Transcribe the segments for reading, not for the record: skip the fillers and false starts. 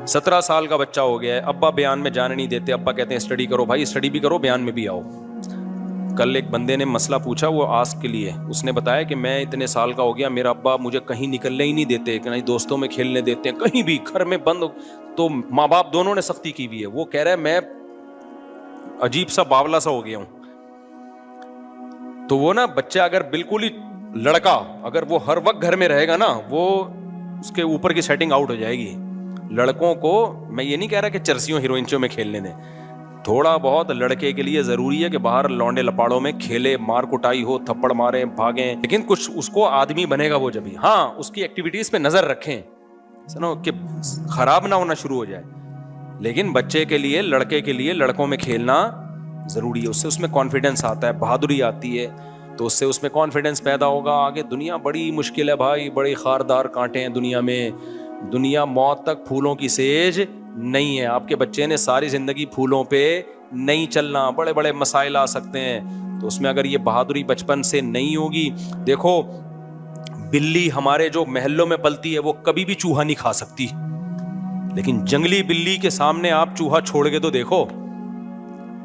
17 سال کا بچہ ہو گیا ہے, ابا بیان میں جانے نہیں دیتے, ابا کہتے ہیں اسٹڈی کرو, بھائی اسٹڈی بھی کرو بیان میں بھی آؤ. کل ایک بندے نے مسئلہ پوچھا, وہ آسک کے لیے, اس نے بتایا کہ میں اتنے سال کا ہو گیا, میرا ابا مجھے کہیں نکلنے ہی نہیں دیتے, کہیں دوستوں میں کھیلنے دیتے ہیں, کہیں بھی گھر میں بند, تو ماں باپ دونوں نے سختی کی ہوئی ہے. وہ کہہ رہا ہے میں عجیب سا باولا سا ہو گیا ہوں. تو وہ نا بچہ اگر بالکل ہی لڑکا اگر وہ ہر وقت گھر میں رہے گا نا, وہ اس کے اوپر کی سیٹنگ آؤٹ ہو جائے گی. لڑکوں کو میں یہ نہیں کہہ رہا کہ چرسیوں ہیروئنچوں میں کھیلنے دیں, تھوڑا بہت لڑکے کے لیے ضروری ہے کہ باہر لونڈے لپاڑوں میں کھیلے, مار کٹائی ہو, تھپڑ ماریں, بھاگیں, لیکن کچھ اس کو آدمی بنے گا وہ جبھی. ہاں اس کی ایکٹیویٹیز پہ نظر رکھیں سنو کہ خراب نہ ہونا شروع ہو جائے, لیکن بچے کے لیے, لڑکے کے لیے لڑکوں میں کھیلنا ضروری ہے. اس میں کانفیڈنس آتا ہے, بہادری آتی ہے, تو اس میں کانفیڈنس پیدا ہوگا. آگے دنیا بڑی مشکل ہے بھائی, بڑی خاردار کانٹے ہیں دنیا میں, دنیا موت تک پھولوں کی سیج نہیں ہے. آپ کے بچے نے ساری زندگی پھولوں پہ نہیں چلنا, بڑے بڑے مسائل آ سکتے ہیں. تو اس میں اگر یہ بہادری بچپن سے نہیں ہوگی, دیکھو بلی ہمارے جو محلوں میں پلتی ہے وہ کبھی بھی چوہا نہیں کھا سکتی, لیکن جنگلی بلی کے سامنے آپ چوہا چھوڑ کے تو دیکھو.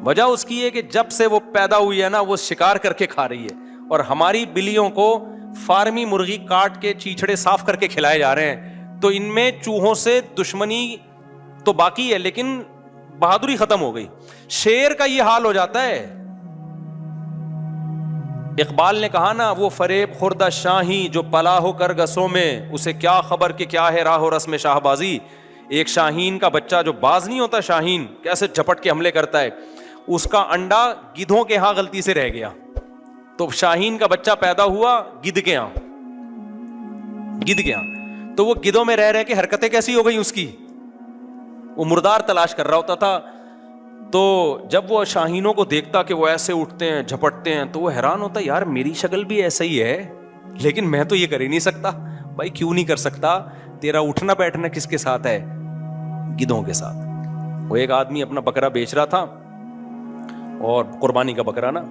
وجہ اس کی ہے کہ جب سے وہ پیدا ہوئی ہے نا وہ شکار کر کے کھا رہی ہے, اور ہماری بلیوں کو فارمی مرغی کاٹ کے چیچڑے صاف کر کے کھلائے جا رہے ہیں. تو ان میں چوہوں سے دشمنی تو باقی ہے لیکن بہادری ختم ہو گئی. شیر کا یہ حال ہو جاتا ہے. اقبال نے کہا نا, وہ فریب خوردہ شاہی جو پلا ہو کر گسوں میں, اسے کیا خبر کہ کیا ہے راہ و رسم شاہ بازی. ایک شاہین کا بچہ جو باز نہیں ہوتا, شاہین کیسے جھپٹ کے حملے کرتا ہے, اس کا انڈا گدھوں کے ہاں غلطی سے رہ گیا, تو شاہین کا بچہ پیدا ہوا گدھ کے ہاں, تو وہ گدھوں میں رہ کے حرکتیں کیسی ہو گئی اس کی, وہ مردار تلاش کر رہا ہوتا تھا. تو جب وہ شاہینوں کو دیکھتا کہ وہ ایسے اٹھتے ہیں جھپٹتے ہیں, تو وہ حیران ہوتا, یار میری شکل بھی ایسا ہی ہے, لیکن میں تو یہ کر ہی نہیں سکتا. بھائی کیوں نہیں کر سکتا, تیرا اٹھنا بیٹھنا کس کے ساتھ ہے, گدھوں کے ساتھ. وہ ایک آدمی اپنا بکرا بیچ رہا تھا, اور قربانی کا بکرا نا,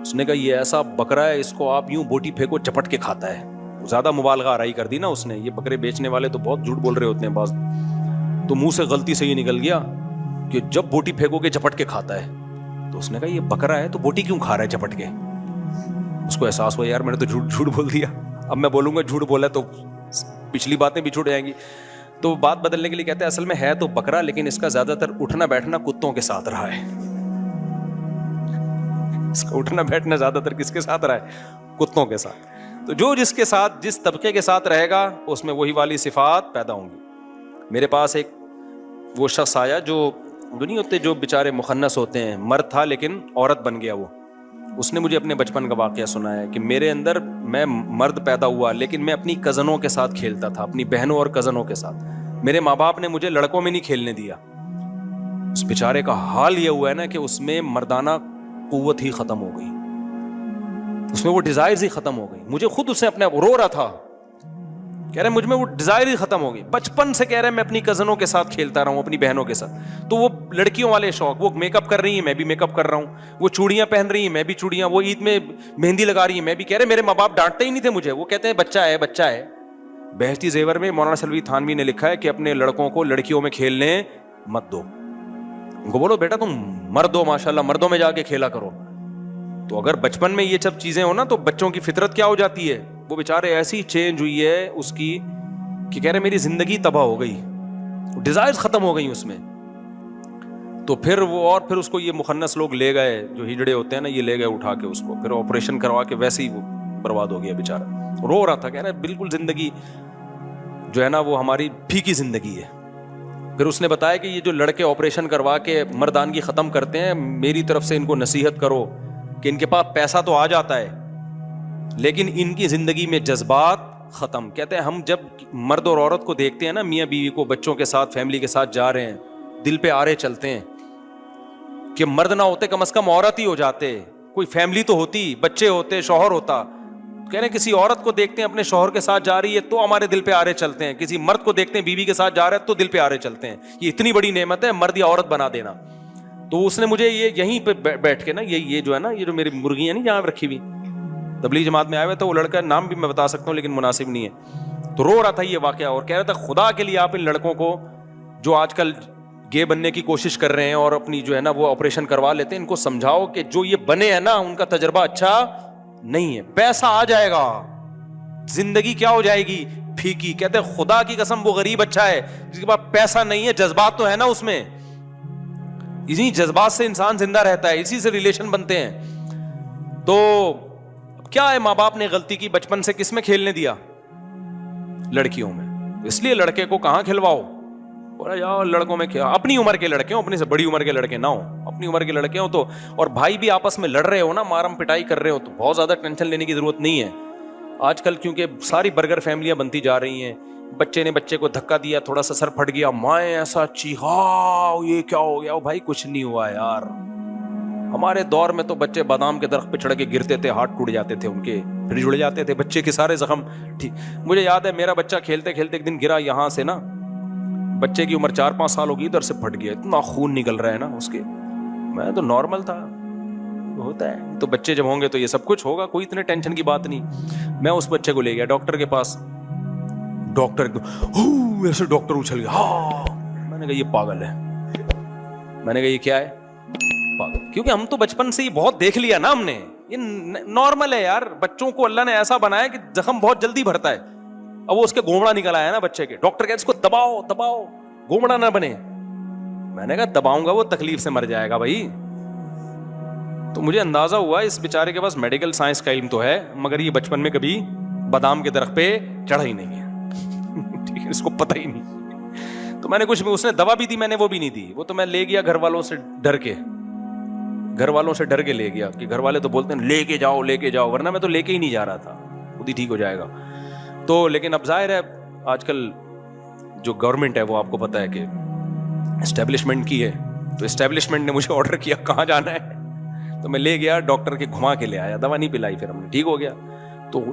اس نے کہا یہ ایسا بکرا ہے, اس کو آپ یوں بوٹی پھینکو جھپٹ کے کھاتا ہے. زیادہ مبالغہ آرائی کر دی نا اس نے, یہ بکرے بیچنے والے تو بہت جھوٹ بول رہے ہوتے ہیں بعض, تو منہ سے غلطی سے یہ نکل گیا کہ جب بوٹی پھینکو گے جھپٹ کے کھاتا ہے. تو اس نے کہا یہ بکرا ہے تو بوٹی کیوں کھا رہا ہے جھپٹ کے. اس کو احساس ہوا یار میں نے تو جھوٹ بول دیا, اب میں بولوں گا جھوٹ بولا تو پچھلی باتیں بھی چھوٹ جائیں گی. تو بات بدلنے کے لیے کہتے ہیں اصل میں ہے تو بکرا, لیکن اس کا زیادہ تر اٹھنا بیٹھنا کتوں کے ساتھ رہا ہے. اس کا اٹھنا بیٹھنا زیادہ تر کس کے ساتھ رہا ہے, کتوں کے ساتھ. تو جو جس کے ساتھ جس طبقے کے ساتھ رہے گا اس میں وہی والی صفات پیدا ہوں گی. میرے پاس ایک وہ شخص آیا جو نہیں ہوتے جو بیچارے مخنث ہوتے ہیں, مرد تھا لیکن عورت بن گیا وہ. اس نے مجھے اپنے بچپن کا واقعہ سنایا کہ میرے اندر, میں مرد پیدا ہوا لیکن میں اپنی کزنوں کے ساتھ کھیلتا تھا, اپنی بہنوں اور کزنوں کے ساتھ. میرے ماں باپ نے مجھے لڑکوں میں نہیں کھیلنے دیا. اس بیچارے کا حال یہ ہوا ہے نا کہ اس میں مردانہ قوت ہی ختم ہو گئی, اس میں وہ ڈیزائرز ہی ختم ہو گئی. مجھے خود اسے اپنے رو رہا تھا, کہہ رہے مجھ میں وہ ڈیزائر ہی ختم ہو گئی. بچپن سے کہہ رہے میں اپنی کزنوں کے ساتھ کھیلتا رہا ہوں, اپنی بہنوں کے ساتھ. تو وہ لڑکیوں والے شوق, وہ میک اپ کر رہی ہیں میں بھی میک اپ کر رہا ہوں, وہ چوڑیاں پہن رہی ہیں میں بھی چوڑیاں, وہ عید میں مہندی لگا رہی ہیں میں بھی. کہہ رہے میرے ماں باپ ڈانٹتے ہی نہیں تھے مجھے, وہ کہتے ہیں بچہ ہے بچہ ہے. بہشتی زیور میں مولانا سلوی تھانوی نے لکھا ہے کہ اپنے لڑکوں کو لڑکیوں میں کھیلنے مت دو, ان کو بولو بیٹا تم مرد ہو ماشاءاللہ, مردوں میں جا کے کھیلا کرو. تو اگر بچپن میں یہ سب چیزیں ہو نا تو بچوں کی فطرت کیا ہو جاتی ہے, وہ بیچارے ایسی چینج ہوئی ہے اس کی کہ کہہ رہے میری زندگی تباہ ہو گئی, ڈیزائرز ختم ہو گئی اس میں. تو پھر اس کو یہ مخنث لوگ لے گئے, جو ہجڑے ہوتے ہیں نا, یہ لے گئے اٹھا کے اس کو, پھر آپریشن کروا کے ویسے ہی وہ برباد ہو گیا بیچارہ. رو رہا تھا, کہہ رہا بالکل زندگی جو ہے نا وہ ہماری پھیکی زندگی ہے. پھر اس نے بتایا کہ یہ جو لڑکے آپریشن کروا کے مردانگی ختم کرتے ہیں, میری طرف سے ان کو نصیحت کرو کہ ان کے پاس پیسہ تو آ جاتا ہے لیکن ان کی زندگی میں جذبات ختم. کہتے ہیں ہم جب مرد اور عورت کو دیکھتے ہیں نا, میاں بیوی کو بچوں کے ساتھ فیملی کے ساتھ جا رہے ہیں, دل پہ آرے چلتے ہیں کہ مرد نہ ہوتے کم از کم عورت ہی ہو جاتے, کوئی فیملی تو ہوتی, بچے ہوتے, شوہر ہوتا. کہہ رہے ہیں کسی عورت کو دیکھتے ہیں اپنے شوہر کے ساتھ جا رہی ہے تو ہمارے دل پہ آرے چلتے ہیں, کسی مرد کو دیکھتے ہیں بیوی کے ساتھ جا رہا ہے تو دل پہ آرے چلتے ہیں. یہ اتنی بڑی نعمت ہے مرد یا عورت بنا دینا. تو اس نے مجھے یہیں پہ بیٹھ کے نا, یہ جو ہے نا, یہ جو میری مرغیاں نہیں جہاں رکھی ہوئی, تبلیغ جماعت میں آئے ہوئے تھا, وہ لڑکا نام بھی میں بتا سکتا ہوں لیکن مناسب نہیں ہے, تو رو رہا تھا یہ واقعہ, اور کہہ رہا تھا خدا کے لیے آپ ان لڑکوں کو جو آج کل گے بننے کی کوشش کر رہے ہیں اور اپنی جو ہے نا وہ آپریشن کروا لیتے ہیں, ان کو سمجھاؤ کہ جو یہ بنے ہیں نا ان کا تجربہ اچھا نہیں ہے. پیسہ آ جائے گا, زندگی کیا ہو جائے گی, پھیکی. کہتے ہیں خدا کی قسم وہ غریب اچھا ہے جس کے پاس پیسہ نہیں ہے, جذبات تو ہے نا اس میں. اسی جذبات سے انسان زندہ رہتا ہے, اسی سے ریلیشن بنتے ہیں. تو کیا ہے, ماں باپ نے غلطی کی, بچپن سے کس میں کھیلنے دیا, لڑکیوں میں. اس لیے لڑکے کو کہاں کھلواؤ, بولا جاؤ لڑکوں میں کیا, اپنی عمر کے لڑکے ہوں, اپنی سے بڑی عمر کے لڑکے نہ ہوں, اپنی عمر کے لڑکے ہوں تو. اور بھائی بھی آپس میں لڑ رہے ہو نا, مارم پٹائی کر رہے ہو, تو بہت زیادہ ٹینشن لینے کی ضرورت نہیں ہے. آج کل کیونکہ ساری برگر فیملیاں بنتی جا رہی ہیں, بچے نے بچے کو دھکا دیا, تھوڑا سا سر پھٹ گیا, مائیں ایسا چیخا, یہ کیا ہو گیا. بھائی کچھ نہیں ہوا یار, ہمارے دور میں تو بچے بادام کے درخت پہ چڑھ کے گرتے تھے, ہاتھ ٹوٹ جاتے تھے ان کے, پھر جڑ جاتے تھے, بچے کے سارے زخم ٹھیک. مجھے یاد ہے میرا بچہ کھیلتے کھیلتے ایک دن گرا یہاں سے نا, بچے کی عمر 4-5 سال ہوگی, ادھر سے پھٹ گیا, اتنا خون نکل رہا ہے نا اس کے. میں تو نارمل تھا, ہوتا ہے, تو بچے جب ہوں گے تو یہ سب کچھ ہوگا, کوئی اتنے ٹینشن کی بات نہیں. میں اس بچے کو لے گیا ڈاکٹر کے پاس, ڈاکٹر ایسے ڈاکٹر اچھل گیا, ہاں. میں نے کہا یہ پاگل ہے, میں نے کہا یہ کیا ہے, پاگل. کیونکہ ہم تو بچپن سے ہی بہت دیکھ لیا نا ہم نے, یہ نارمل ہے یار. بچوں کو اللہ نے ایسا بنایا کہ زخم بہت جلدی بھرتا ہے. اب وہ اس کے گھومڑا نکل آیا نا بچے کے, ڈاکٹر کہتے اس کو دباؤ دباؤ گھومڑا نہ بنے. میں نے کہا دباؤں گا وہ تکلیف سے مر جائے گا بھائی. تو مجھے اندازہ ہوا اس بیچارے کے پاس میڈیکل سائنس کا علم تو ہے, مگر یہ بچپن میں کبھی بادام کے درخت پہ چڑھا ہی نہیں ہے, ٹھیک ہے, اس کو پتہ ہی نہیں. تو میں نے کچھ, اس نے دوا بھی دی, میں نے وہ بھی نہیں دی. وہ تو میں لے گیا گھر والوں سے ڈر کے, گھر والوں سے ڈر کے لے گیا, کہ گھر والے تو بولتے ہیں لے کے جاؤ لے کے جاؤ, ورنہ میں تو لے کے ہی نہیں جا رہا تھا, خود ہی ٹھیک ہو جائے گا. تو لیکن اب ظاہر ہے آج کل جو گورنمنٹ ہے وہ آپ کو پتہ ہے کہ اسٹیبلشمنٹ کی ہے, تو اسٹیبلشمنٹ نے مجھے آرڈر کیا کہاں جانا ہے, تو میں لے گیا ڈاکٹر کے, گھما کے لے آیا, دوا نہیں پلائی, پھر ہم نے ٹھیک ہو گیا. تو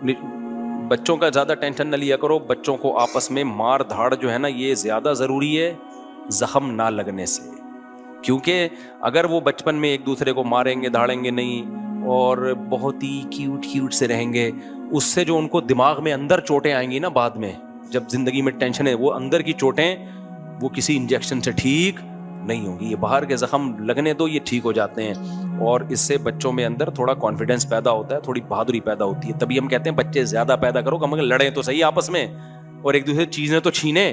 بچوں کا زیادہ ٹینشن نہ لیا کرو, بچوں کو آپس میں مار دھاڑ جو ہے نا یہ زیادہ ضروری ہے زخم نہ لگنے سے. کیونکہ اگر وہ بچپن میں ایک دوسرے کو ماریں گے دھاڑیں گے نہیں اور بہت ہی کیوٹ سے رہیں گے, اس سے جو ان کو دماغ میں اندر چوٹیں آئیں گی نا بعد میں, جب زندگی میں ٹینشن ہے, وہ اندر کی چوٹیں وہ کسی انجیکشن سے ٹھیک نہیں ہوگی. یہ باہر کے زخم لگنے دو, یہ ٹھیک ہو جاتے ہیں, اور اس سے بچوں میں اندر تھوڑا کانفیڈینس پیدا ہوتا ہے, تھوڑی بہادری پیدا ہوتی ہے. تبھی ہم کہتے ہیں بچے زیادہ پیدا کرو, کم لڑیں تو صحیح آپس میں, اور ایک دوسرے چیزیں تو چھینیں.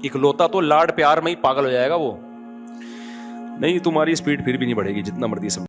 اکلوتا تو لاڈ پیار میں ہی پاگل ہو جائے گا وہ, نہیں تمہاری اسپیڈ پھر بھی نہیں بڑھے گی جتنا مرضی سمجھ.